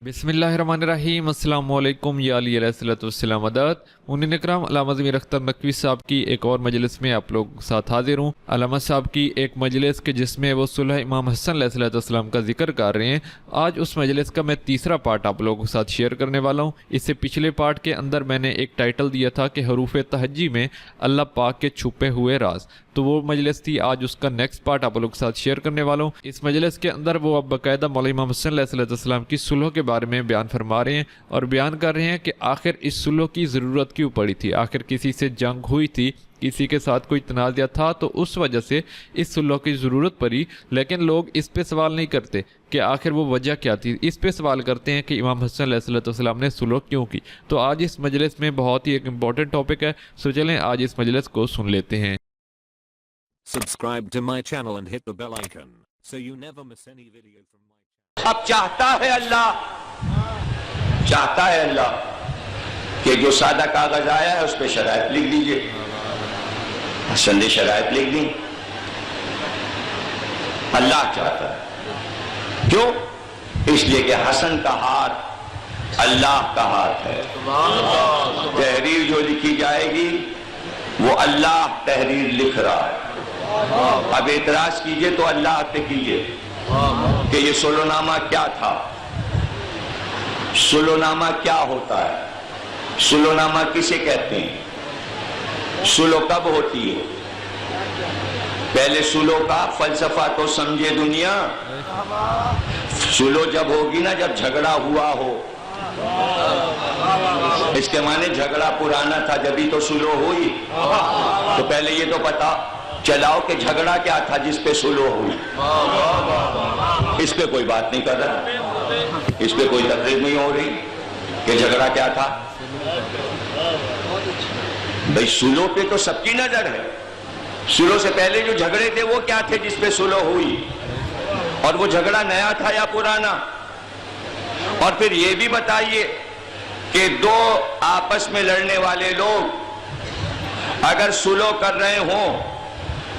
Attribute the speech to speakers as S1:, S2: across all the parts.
S1: बिस्मिल्लाहिर्रहमानिर्रहीम अस्सलामु अलैकुम या अली अलैहिस्सलाम अदात मुनीन इकराम अल्लामा ज़मीर अख्तर नकवी साहब की एक और मजलिस में आप लोगों के साथ हाजिर हूँ। अल्लामा साहब की एक मजलिस के जिसमें वो सुलह इमाम हसन अलैहिस्सलाम का जिक्र कर रहे हैं। आज उस मजलिस का मैं तीसरा पार्ट आप लोगों के साथ शेयर करने वाला हूँ। इससे पिछले पार्ट के अंदर मैंने एक टाइटल दिया था कि हरूफ तहज्जी में अल्लाह पाक के छुपे हुए राज, तो वो मजलिस थी। आज उसका नेक्स्ट पार्ट आप लोगों के साथ शेयर करने वाला हूँ। इस मजलिस के अंदर वो अब बाकायदा मौला इमाम हसन अलैहिस्सलाम की सुलह के बारे में बयान फरमा रहे हैं और बयान कर रहे हैं कि आखिर इस सुलह की ज़रूरत क्यों पड़ी थी। आखिर किसी से जंग हुई थी, किसी के साथ कोई तनाज़ा था, तो उस वजह से इस सुलह की ज़रूरत पड़ी। लेकिन लोग इस पे सवाल नहीं करते कि आखिर वो वजह क्या थी। इस पे सवाल करते हैं कि इमाम हसन अलैहिस्सलाम ने सुलह क्यों की। तो आज इस मजलिस में बहुत ही एक इम्पॉर्टेंट टॉपिक है, सो चलें आज इस मजलिस को सुन लेते हैं।
S2: Subscribe to my channel and hit the bell icon so you never miss any video from my channel.
S3: अब चाहता है अल्लाह कि जो सादा कागज आया है उस पे शराइत लिख दीजिए। हसन ने शराइत लिख दी, अल्लाह चाहता है। क्यों? इसलिए कि हसन का हाथ अल्लाह का हाथ है। तहरीर जो लिखी जाएगी वो अल्लाह तहरीर लिख रहा है। अब एतराज कीजिए तो अल्लाह पे कीजिए कि ये सुलहनामा क्या था, सुलहनामा क्या होता है, सुलहनामा किसे कहते हैं, सुलह कब होती है। पहले सुलह का फलसफा तो समझे दुनिया। सुलह जब होगी ना, जब झगड़ा हुआ हो। इसके माने झगड़ा पुराना था जब ही तो सुलह हुई। तो पहले ये तो पता चलाओ कि झगड़ा क्या था जिस पे सुलह हुई। इस पे कोई बात नहीं कर रहा, इस पे कोई तकरीर नहीं हो रही कि झगड़ा क्या था। भाई सुलह पे तो सबकी नजर है। सुलह से पहले जो झगड़े थे वो क्या थे जिस पे सुलह हुई, और वो झगड़ा नया था या पुराना। और फिर ये भी बताइए कि दो आपस में लड़ने वाले लोग अगर सुलह कर रहे हों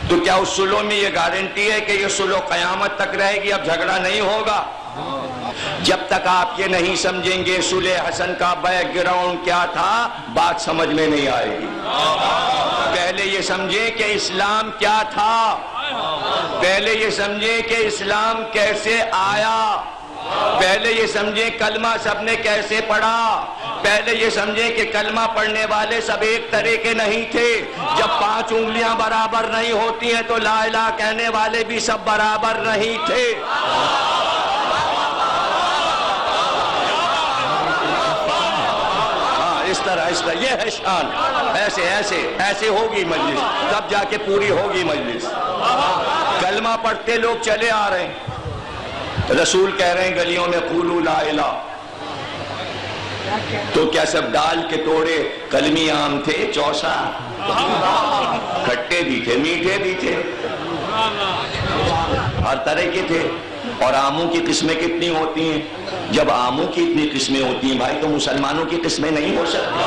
S3: तो क्या उस सुलह में ये गारंटी है कि ये सुलह कयामत तक रहेगी, अब झगड़ा नहीं होगा। जब तक आप ये नहीं समझेंगे सुलह हसन का बैकग्राउंड क्या था, बात समझ में नहीं आएगी। पहले ये समझें कि इस्लाम क्या था, पहले ये समझें कि इस्लाम कैसे आया, पहले ये समझें कलमा सबने कैसे पढ़ा, पहले ये समझें कि कलमा पढ़ने वाले सब एक तरह के नहीं थे। जब 5 उंगलियां बराबर नहीं होती हैं तो ला इलाहा कहने वाले भी सब बराबर नहीं थे। हाँ, इस तरह ये है शान। ऐसे ऐसे ऐसे होगी मजलिस, तब जाके पूरी होगी मजलिस। कलमा पढ़ते लोग चले आ रहे हैं, रसूल कह रहे हैं गलियों में कुलू ला इलाहा, तो क्या सब डाल के तोड़े कलमी आम थे, चौसा, खट्टे भी थे, मीठे भी थे, हर तरह के थे। और आमों की किस्में कितनी होती हैं। जब आमों की इतनी किस्में होती हैं भाई, तो मुसलमानों की किस्में नहीं हो सकती।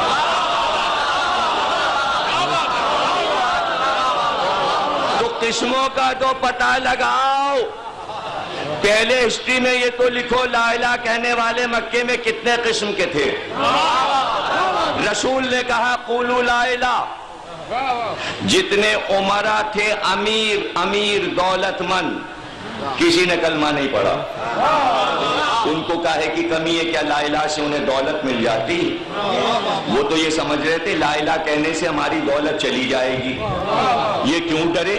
S3: तो किस्मों का तो पता लगाओ। पहले हिस्ट्री में ये तो लिखो ला इलाहा कहने वाले मक्के में कितने किस्म के थे। रसूल ने कहा कुलू ला इलाहा। जितने उमरा थे अमीर अमीर दौलतमंद, किसी ने कलमा नहीं पढ़ा। उनको काहे की कमी है, क्या ला इलाहा से उन्हें दौलत मिल जाती। वो तो ये समझ रहे थे ला इलाहा कहने से हमारी दौलत चली जाएगी। ये क्यों डरे?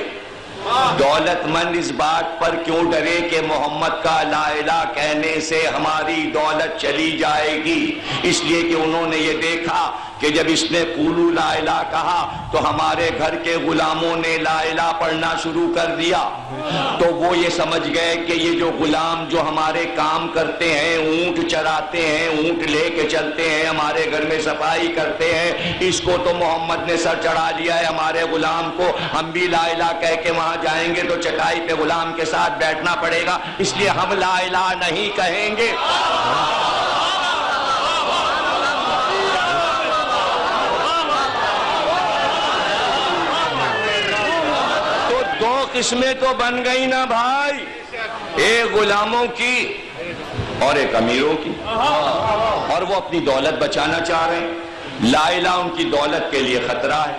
S3: दौलतमंद इस बात पर क्यों डरे कि मोहम्मद का ला इलाहा कहने से हमारी दौलत चली जाएगी। इसलिए कि उन्होंने ये देखा कि जब इसने कुलू ला इलाहा कहा तो हमारे घर के गुलामों ने ला इलाहा पढ़ना शुरू कर दिया। तो वो ये समझ गए कि ये जो गुलाम जो हमारे काम करते हैं, ऊंट चराते हैं, ऊंट लेके चलते हैं, हमारे घर में सफाई करते हैं, इसको तो मोहम्मद ने सर चढ़ा लिया है हमारे गुलाम को। हम भी ला इलाहा कह के वहां जाएंगे तो चटाई पे गुलाम के साथ बैठना पड़ेगा, इसलिए हम ला इलाहा नहीं कहेंगे। तो 2 किस्में तो बन गई ना भाई, एक गुलामों की اور ایک امیروں کی، اور وہ اپنی دولت بچانا چاہ رہے ہیں۔ لا الہ ان کی دولت کے لیے خطرہ ہے،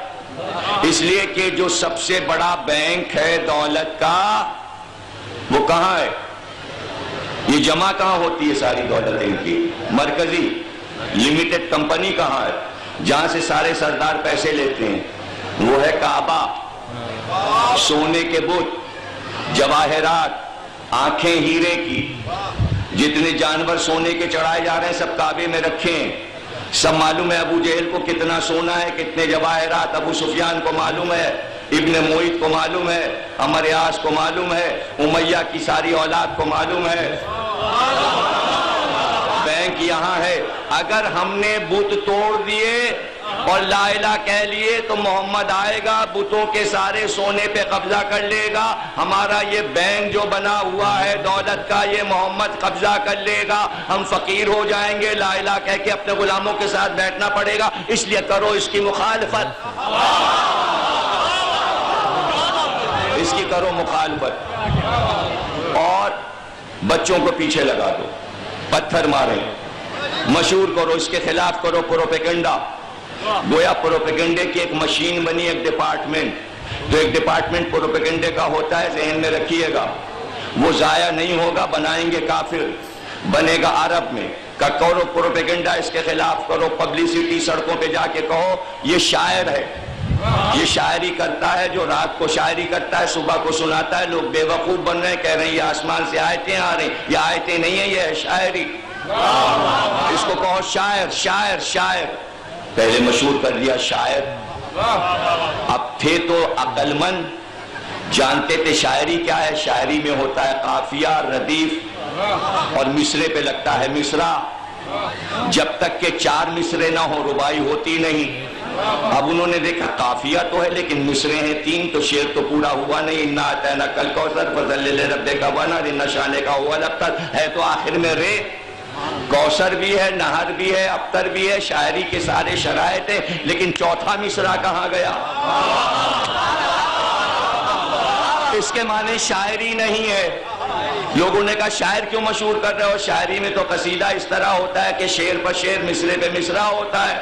S3: اس لیے کہ جو سب سے بڑا بینک ہے دولت کا وہ کہاں ہے؟ یہ جمع کہاں ہوتی ہے ساری دولت ان کی؟ مرکزی لمیٹڈ کمپنی کہاں ہے جہاں سے سارے سردار پیسے لیتے ہیں؟ وہ ہے کعبہ، سونے کے بت، جواہرات، آنکھیں ہیرے کی، جتنے جانور سونے کے چڑھائے جا رہے ہیں سب کعبے میں رکھے ہیں۔ سب معلوم ہے ابو جہل کو کتنا سونا ہے، کتنے جواہرات، ابو سفیان کو معلوم ہے، ابن معیط کو معلوم ہے، عمر یاس کو معلوم ہے، امیہ کی ساری اولاد کو معلوم ہے۔ بینک یہاں ہے۔ اگر ہم نے بت توڑ دیے اور لا الہ کہہ لیے تو محمد آئے گا، بتوں کے سارے سونے پہ قبضہ کر لے گا، ہمارا یہ بینک جو بنا ہوا ہے دولت کا یہ محمد قبضہ کر لے گا، ہم فقیر ہو جائیں گے، لا الہ کہہ کے اپنے غلاموں کے ساتھ بیٹھنا پڑے گا۔ اس لیے کرو اس کی مخالفت، اس کی کرو مخالفت، اور بچوں کو پیچھے لگا دو، پتھر ماریں، مشہور کرو، اس کے خلاف کرو پروپیگنڈا۔ گویا پروپیگنڈے کی ایک مشین بنی، ایک ڈپارٹمنٹ، تو ایک ڈپارٹمنٹ پروپیگنڈے کا ہوتا ہے، ذہن میں رکھیے گا، وہ ضائع نہیں ہوگا، بنائیں گے کافر، بنے گا عرب میں، کرو پروپیگنڈا، اس کے خلاف کرو پبلسٹی، سڑکوں پہ جا کے کہو یہ شاعر ہے، یہ شاعری کرتا ہے، جو رات کو شاعری کرتا ہے صبح کو سناتا ہے، لوگ بے وقوف بن رہے ہیں، کہہ رہے ہیں یہ آسمان سے آیتیں آ رہی، یہ آیتیں نہیں ہیں، یہ ہے شاعری۔ اس کو کہو شاعر، شاعر، شاعر، پہلے مشہور کر دیا شاعر۔ اب تھے تو عقل مند، جانتے تھے شاعری کیا ہے، شاعری میں ہوتا ہے قافیہ، ردیف، اور مصرے پہ لگتا ہے مصرع۔ جب تک کہ 4 مصرے نہ ہو ربائی ہوتی نہیں۔ اب انہوں نے دیکھا قافیہ تو ہے لیکن مصرے ہیں 3، تو شعر تو پورا ہوا نہیں۔ انا اعطیناک الکوثر فصل لربک وانحر ان شانک هو الابتر، ہے تو آخر میں رے، کوثر بھی ہے، نہر بھی ہے، ابتر بھی ہے، شاعری کے سارے شرائط ہیں، لیکن چوتھا مصرع کہاں گیا؟ اس کے معنی شاعری نہیں ہے۔ لوگوں نے کہا شاعر کیوں مشہور کر رہے ہو؟ شاعری میں تو قصیدہ اس طرح ہوتا ہے کہ شعر پر شعر، مصرے پہ مصرع ہوتا ہے۔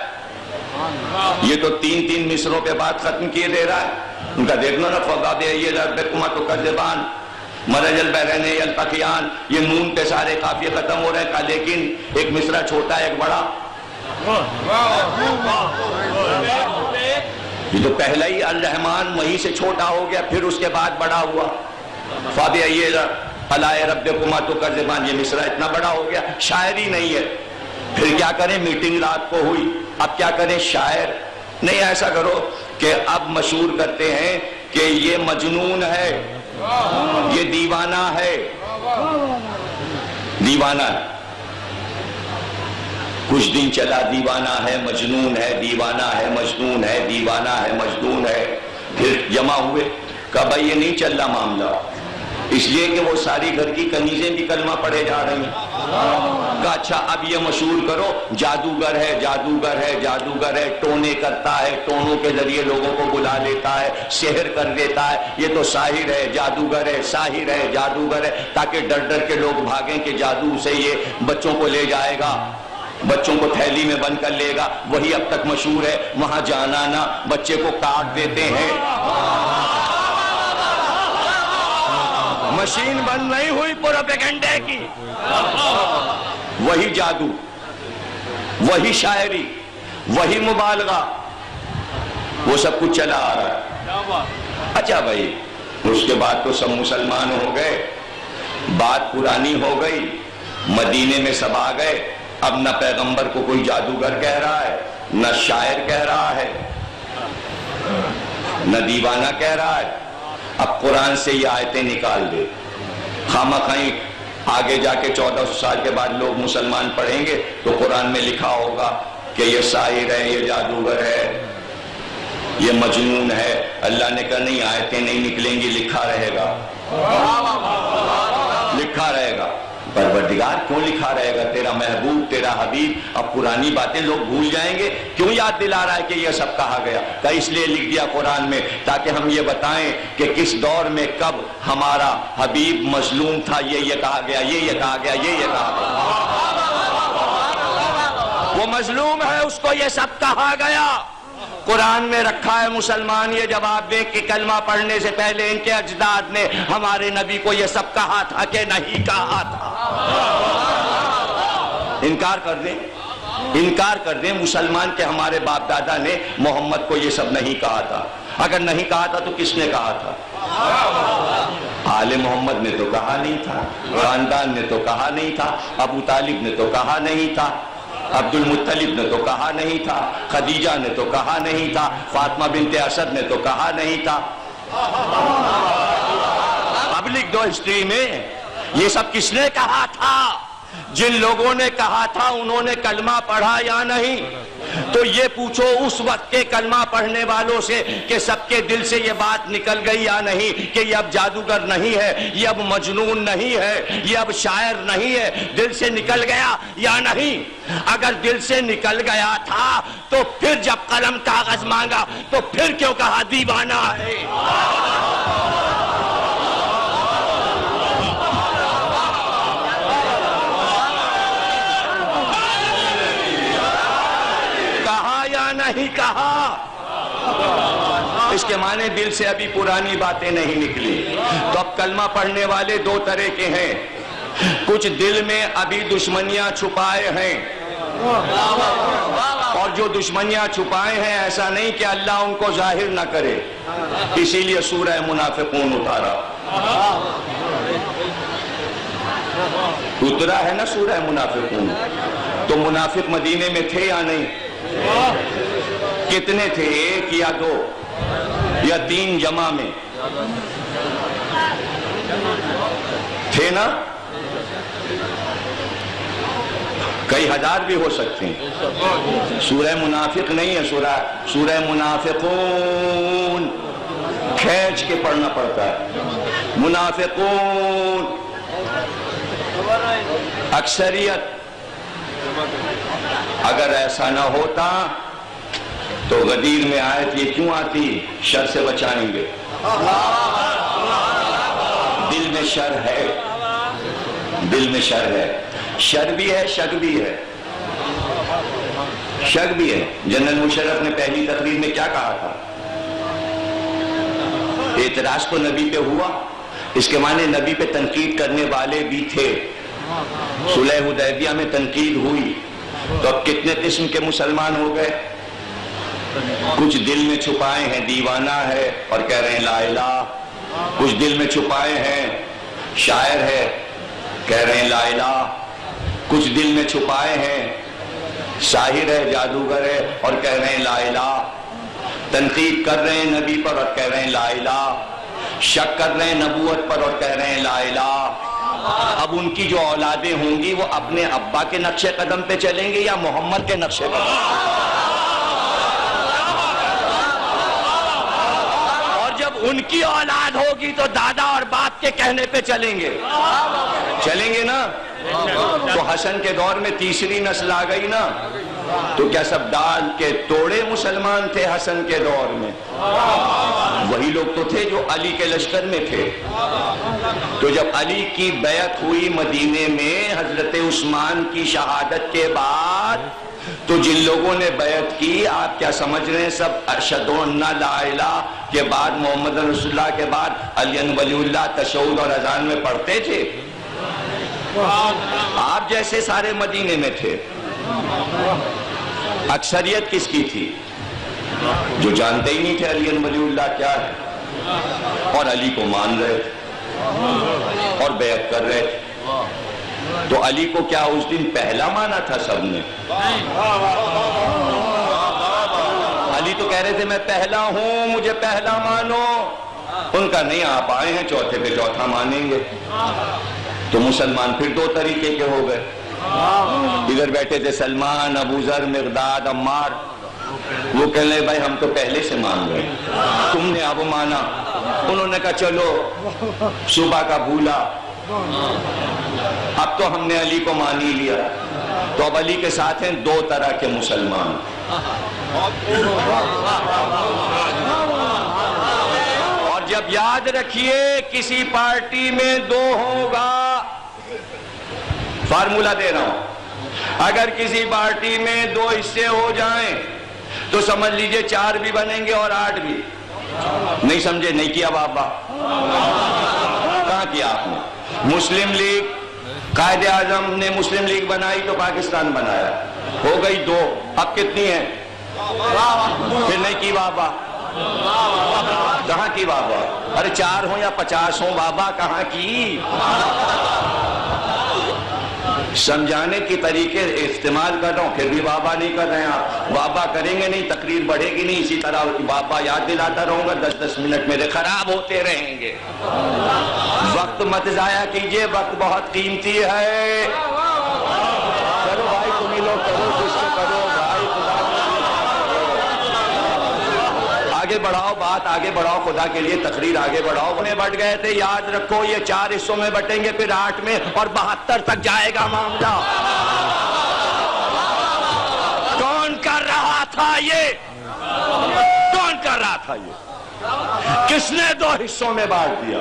S3: یہ تو 3 مصروں پہ بات ختم کیے دے رہا ہے۔ ان کا دیکھنا نا، فَقَدْ رَبِّكُمَا تُكَذِّبَانِ مَرَجَ الْبَحْرَيْنِ يَلْتَقِيَانِ، یہ نون پہ سارے قافیے ختم ہو رہے ہیں، کہا لیکن ایک مصرع چھوٹا ہے ایک بڑا۔ یہ تو پہلا ہی الرحمن وہیں سے چھوٹا ہو گیا، پھر اس کے بعد بڑا ہوا۔ فَبِأَيِّ آلَاءِ رَبِّكُمَا تُكَذِّبَانِ، یہ مصرع اتنا بڑا ہو گیا، شاعری نہیں ہے۔ پھر کیا کریں؟ میٹنگ رات کو ہوئی، اب کیا کریں؟ شاعر نہیں، ایسا کرو کہ اب مشہور کرتے ہیں کہ یہ مجنون ہے، یہ دیوانہ ہے، دیوانہ ہے۔ کچھ دن چلا، دیوانہ ہے، مجنون ہے، دیوانہ ہے، مجنون ہے، دیوانہ ہے، مجنون ہے۔ پھر جمع ہوئے، کہا بھائی یہ نہیں چل رہا معاملہ، اس لیے کہ وہ ساری گھر کی کنیزیں بھی کلمہ پڑھے جا رہی ہیں۔ کہا اچھا اب یہ مشہور کرو، جادوگر ہے، جادوگر ہے، جادوگر ہے، ٹونے کرتا ہے، ٹونوں کے ذریعے لوگوں کو بلا لیتا ہے، سحر کر دیتا ہے، یہ تو ساحر ہے، جادوگر ہے، ساحر ہے، جادوگر ہے، تاکہ ڈر ڈر کے لوگ بھاگیں کہ جادو سے یہ بچوں کو لے جائے گا، بچوں کو تھیلی میں بند کر لے گا۔ وہی اب تک مشہور ہے، وہاں جانا نا، بچے کو کاٹ دیتے ہیں۔ مشین بند نہیں ہوئی پروپیگنڈے کی، وہی جادو، وہی شاعری، وہی مبالغہ، وہ سب کچھ چلا آ رہا ہے۔ اچھا بھائی، اس کے بعد تو سب مسلمان ہو گئے، بات پرانی ہو گئی، مدینے میں سب آ گئے، اب نہ پیغمبر کو کوئی جادوگر کہہ رہا ہے، نہ شاعر کہہ رہا ہے، نہ دیوانہ کہہ رہا ہے۔ اب قرآن سے یہ آیتیں نکال دے، خامخواہیں آگے جا کے 1400 سال کے بعد لوگ مسلمان پڑھیں گے تو قرآن میں لکھا ہوگا کہ یہ ساحر ہے، یہ جادوگر ہے، یہ مجنون ہے۔ اللہ نے کہا نہیں، آیتیں نہیں نکلیں گی، لکھا رہے گا، لکھا رہے گا۔ परवरदिगार क्यों लिखा रहेगा तेरा महबूब तेरा हबीब, अब पुरानी बातें लोग भूल जाएंगे, क्यों याद दिला रहा है कि ये सब कहा गया? तो इसलिए लिख दिया कुरान में ताकि हम ये बताएं कि किस दौर में कब हमारा हबीब मजलूम था, ये कहा गया, ये कहा गया, ये कहा गया। वो मजलूम है, उसको ये सब कहा गया। कुरान में रखा है, मुसलमान ये जवाब दे कि कलमा पढ़ने से पहले इनके अजदाद ने हमारे नबी को ये सब कहा था कि नहीं कहा था? इनकार कर दें मुसलमान के हमारे बाप दादा ने मोहम्मद को ये सब नहीं कहा था। अगर नहीं कहा था तो किसने कहा था? आले मोहम्मद ने तो कहा नहीं था, खानदान ने तो कहा नहीं था, अबू तालिब ने तो कहा नहीं था, अब्दुल मुत्तलिब ने तो कहा नहीं था, खदीजा ने तो कहा नहीं था, फातिमा बिनते असद ने तो कहा नहीं था। अब लिख दो हिस्ट्री में ये सब किसने कहा था? जिन लोगों ने कहा था उन्होंने कलमा पढ़ा या नहीं? तो ये पूछो उस वक्त के कलमा पढ़ने वालों से कि सबके दिल से ये बात निकल गई या नहीं कि ये अब जादूगर नहीं है, ये अब मजनून नहीं है, ये अब शायर नहीं है, दिल से निकल गया या नहीं? अगर दिल से निकल गया था तो फिर जब कलम कागज मांगा तो फिर क्यों कहा दीवाना है? नहीं कहा। इसके माने दिल से अभी पुरानी बातें नहीं निकली। तो अब कलमा पढ़ने वाले दो तरह के हैं, कुछ दिल में अभी दुश्मनियां छुपाए हैं, और जो दुश्मनियां छुपाए हैं ऐसा नहीं कि अल्लाह उनको जाहिर ना करे, इसीलिए सूरह मुनाफिकून उतरा है ना सूरह मुनाफिकून। तो मुनाफिक मदीने में थे या नहीं? कितने थे? एक या दो या तीन जमा में थे ना? कई हजार भी हो सकते हैं। सूरह मुनाफिक नहीं है, सूरह मुनाफिकून खींच के पढ़ना पड़ता है। मुनाफिकून अक्सरियत। अगर ऐसा ना होता तो गदीर में आयत ये क्यों आती? शर से बचाएंगे। दिल में शर है, दिल में शर है, शर भी है, शक भी है, शक भी है। जनरल मुशर्रफ ने पहली तकरीर में क्या कहा था? एतराज तो नबी पे हुआ, इसके माने नबी पे तनकीद करने वाले भी थे। सुलह हुदैबिया में तनकीद हुई तो अब कितने किस्म के मुसलमान हो गए? कुछ दिल में छुपाए हैं दीवाना है और कह रहे हैं ला इलाह, कुछ दिल में छुपाए हैं शायर है कह रहे हैं ला इलाह, कुछ दिल में छुपाए हैं शाहिर है जादूगर है और कह रहे हैं ला इलाह, तनकीद कर रहे हैं नबी पर और कह रहे हैं ला इलाह, शक कर रहे हैं नबूवत पर और कह रहे हैं ला इलाह। अब उनकी जो औलादें होंगी वो अपने अब्बा के नक्शे कदम पे चलेंगे या मोहम्मद के नक्शे कदम? और जब उनकी औलाद होगी तो दादा और बाप के कहने पे चलेंगे ना? तो हसन के दौर में तीसरी नस्ल आ गई ना, तो क्या सब डाल के तोड़े मुसलमान थे हसन के दौर में? वही लोग तो थे जो अली के लश्कर में थे। तो जब अली की बैत हुई मदीने में हजरत उस्मान की शहादत के बाद, तो जिन लोगों ने बैत की, आप क्या समझ रहे हैं सब अशहदु अन्ना ला इलाहा के बाद मोहम्मद रसूलुल्लाह के बाद अलियन वलीउल्लाह तशहुद और अजान में पढ़ते थे? आप जैसे सारे मदीने में थे। अक्सरियत किसकी थी? जो जानते ही नहीं थे अलियन वलीउल्लाह क्या है और अली को मान रहे थे और बैत कर रहे थे। तो अली को क्या उस दिन पहला माना था सबने? अली तो कह रहे थे मैं पहला हूं, मुझे पहला मानो। उनका नहीं, आप आए हैं चौथे पे चौथा मानेंगे। तो मुसलमान फिर दो तरीके के हो गए। इधर बैठे थे सलमान, अबू जर, मिकदाद, अम्मार, वो कह रहे भाई हम तो पहले से मान गए, तुमने अब माना। उन्होंने कहा चलो सुबह का भूला اب تو ہم نے علی کو مان ہی لیا، تو اب علی کے ساتھ ہیں دو طرح کے مسلمان. اور جب یاد رکھیے کسی پارٹی میں دو ہوگا، فارمولہ دے رہا ہوں، اگر کسی پارٹی میں دو حصے ہو جائیں تو سمجھ لیجئے 4 بھی بنیں گے اور 8 بھی. نہیں سمجھے؟ نہیں کیا بابا؟ کہاں کیا آپ نے؟ مسلم لیگ، قائد اعظم نے مسلم لیگ بنائی تو پاکستان بنایا، ہو گئی 2، اب کتنی ہیں؟ پھر نہیں کی بابا؟ کہاں کی بابا؟ ارے 4 ہوں یا 50 ہوں بابا، کہاں کی؟ سمجھانے کی طریقے استعمال کر رہا ہوں، پھر بھی بابا نہیں کر رہے ہیں آپ. بابا کریں گے نہیں، تقریر بڑھے گی نہیں، اسی طرح بابا یاد دلاتا رہوں گا، 10 منٹ میرے خراب ہوتے رہیں گے. وقت مت ضائع کیجئے، وقت بہت قیمتی ہے. کرو بھائی، تم ہی لوگ کرو، جس کو کرو بھائی، خدا آگے بڑھاؤ، بات آگے بڑھاؤ، خدا کے لیے تقریر آگے بڑھاؤ. انہیں بٹ گئے تھے، یاد رکھو یہ 4 حصوں میں بٹیں گے، پھر 8 میں، اور 72 تک جائے گا معاملہ. کون کر رہا تھا یہ؟ کون کر رہا تھا یہ؟ کس نے 2 حصوں میں بانٹ دیا؟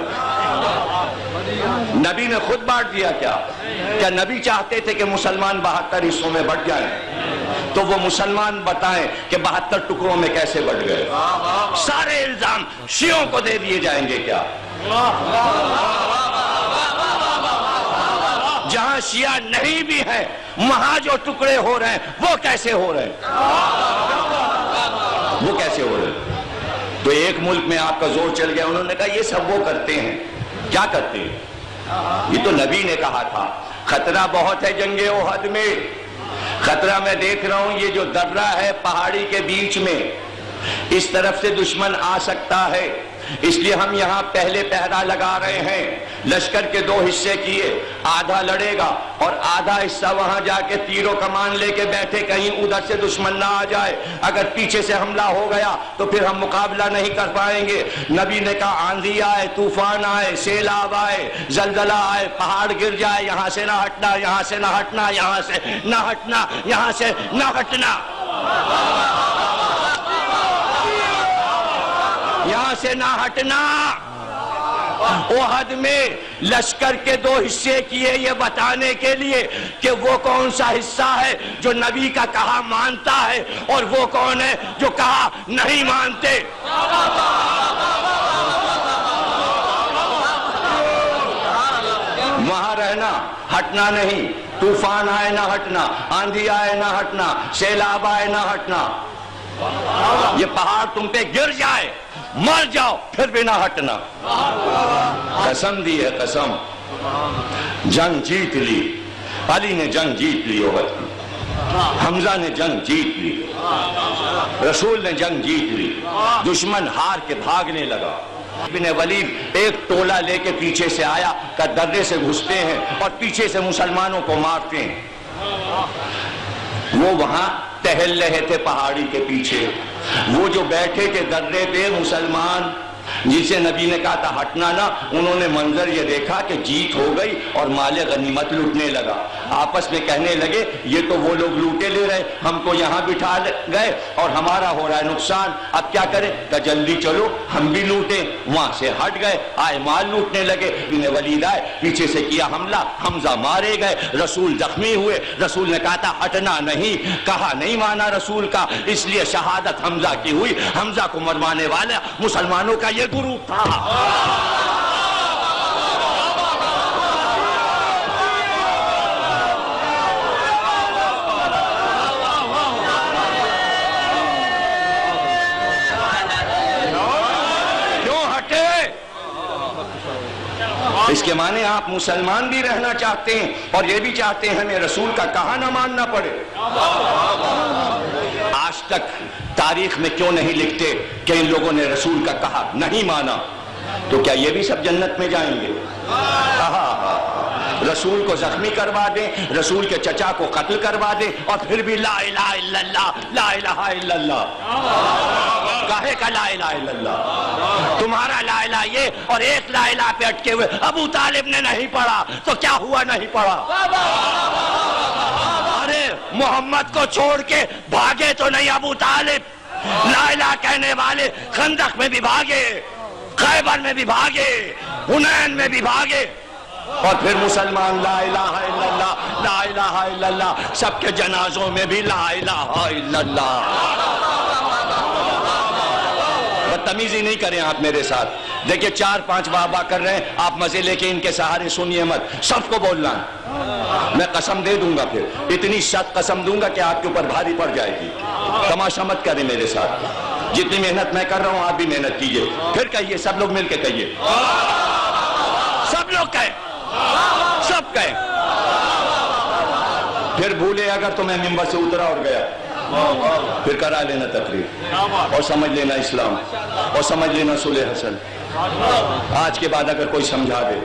S3: نبی نے خود بانٹ دیا کیا؟ کیا نبی چاہتے تھے کہ مسلمان 72 حصوں میں بٹ جائیں؟ تو وہ مسلمان بتائیں کہ 72 ٹکڑوں میں کیسے بٹ گئے. سارے الزام شیعوں کو دے دیے جائیں گے کیا؟ جہاں شیعہ نہیں بھی ہیں وہاں جو ٹکڑے ہو رہے ہیں وہ کیسے ہو رہے ہیں؟ وہ کیسے ہو رہے ہیں؟ تو ایک ملک میں آپ کا زور چل گیا، انہوں نے کہا یہ سب وہ کرتے ہیں. کیا کرتے ہیں؟ یہ تو نبی نے کہا تھا. خطرہ بہت ہے جنگ احد میں، خطرہ میں دیکھ رہا ہوں، یہ جو درہ ہے پہاڑی کے بیچ میں، اس طرف سے دشمن آ سکتا ہے، اس لیے ہم یہاں پہلے پہرا لگا رہے ہیں. لشکر کے 2 حصے کیے، آدھا لڑے گا اور آدھا حصہ وہاں جا کے تیر و کمان لے کے بیٹھے، کہیں ادھر سے دشمن نہ آ جائے. اگر پیچھے سے حملہ ہو گیا تو پھر ہم مقابلہ نہیں کر پائیں گے. نبی نے کہا آندھی آئے، طوفان آئے، سیلاب آئے، زلزلہ آئے، پہاڑ گر جائے، یہاں سے نہ ہٹنا، یہاں سے نہ ہٹنا، یہاں سے نہ ہٹنا، یہاں سے نہ ہٹنا، یہاں سے نہ ہٹنا. احد میں لشکر کے 2 حصے کیے یہ بتانے کے لیے کہ وہ کون سا حصہ ہے جو نبی کا کہا مانتا ہے اور وہ کون ہے جو کہا نہیں مانتے. وہاں رہنا، ہٹنا نہیں. طوفان آئے نہ ہٹنا، آندھی آئے نہ ہٹنا، سیلاب آئے نہ ہٹنا. یہ پہاڑ تم پہ گر جائے، مر جاؤ، پھر بھی نہ ہٹنا. قسم دی ہے، قسم. جنگ جیت لی، علی نے جنگ جیت لی احد کی، حمزہ نے جنگ جیت لی، رسول نے جنگ جیت لی. دشمن ہار کے بھاگنے لگا. ابن ولید ایک ٹولہ لے کے پیچھے سے آیا کہ درے سے گھستے ہیں اور پیچھے سے مسلمانوں کو مارتے ہیں. وہ وہاں ٹہل رہے تھے پہاڑی کے پیچھے، وہ جو بیٹھے تھے درے پہ مسلمان جسے نبی نے کہا تھا ہٹنا نا، انہوں نے منظر یہ دیکھا کہ جیت ہو گئی اور مال غنیمت لوٹنے لگا. آپس میں کہنے لگے یہ تو وہ لوگ لوٹے لے رہے، ہم کو یہاں بٹھا گئے اور ہمارا ہو رہا ہے نقصان، اب کیا کریں؟ کہ جلدی چلو ہم بھی لوٹیں. وہاں سے ہٹ گئے، آئے مال لوٹنے لگے. ابن ولید آئے، پیچھے سے کیا حملہ، حمزہ مارے گئے، رسول زخمی ہوئے. رسول نے کہا تھا ہٹنا نہیں، کہا نہیں مانا رسول کا، اس لیے شہادت حمزہ کی ہوئی. حمزہ کو مروانے والا مسلمانوں کا یہ گروپ تھا. کیوں ہٹے؟ اس کے معنی آپ مسلمان بھی رہنا چاہتے ہیں اور یہ بھی چاہتے ہیں ہمیں رسول کا کہا نہ ماننا پڑے. آج تک تاریخ میں کیوں نہیں لکھتے کہ ان لوگوں نے رسول کا کہا نہیں مانا؟ تو کیا یہ بھی سب جنت میں جائیں گے؟ रसूल को जख्मी करवा दें, रसूल के चचा को कत्ल करवा दें, और फिर भी ला इलाहा इल्लल्लाह, ला इलाहा इल्लल्लाह। काहे का ला इलाहा इल्लल्लाह? तुम्हारा ला इलाहा ये और एक ला इलाहा पे अटके हुए अबू तालिब ने नहीं पढ़ा तो क्या हुआ नहीं पढ़ा? अरे मोहम्मद को छोड़ के भागे तो नहीं अबू तालिब, ला इलाहा कहने वाले खंदक में भी भागे, खैबर में भी भागे, हुनैन में भी भागे, और फिर मुसलमान ला इलाहा इल्लल्लाह, ला इलाहा इल्लल्लाह, सबके जनाजों में भी ला इलाहा इल्लल्लाह। बदतमीजी नहीं करें आप मेरे साथ। देखिए 4-5 वाह कर रहे हैं, आप मजे लेके इनके सहारे सुनिए मत, सबको बोलना है। मैं कसम दे दूंगा, फिर इतनी सख्त कसम दूंगा कि आपके ऊपर भारी पड़ जाएगी। तमाशा मत करें मेरे साथ, जितनी मेहनत मैं कर रहा हूं आप भी मेहनत कीजिए। फिर कहिए, सब लोग मिलके कहिए, सब लोग कहें, सब कहें। फिर भूले अगर तो मैं मिंबर से उतरा और गया, फिर करा लेना तकरीर और समझ लेना इस्लाम और समझ लेना सुलह हसन। आज के बाद अगर कोई समझा दे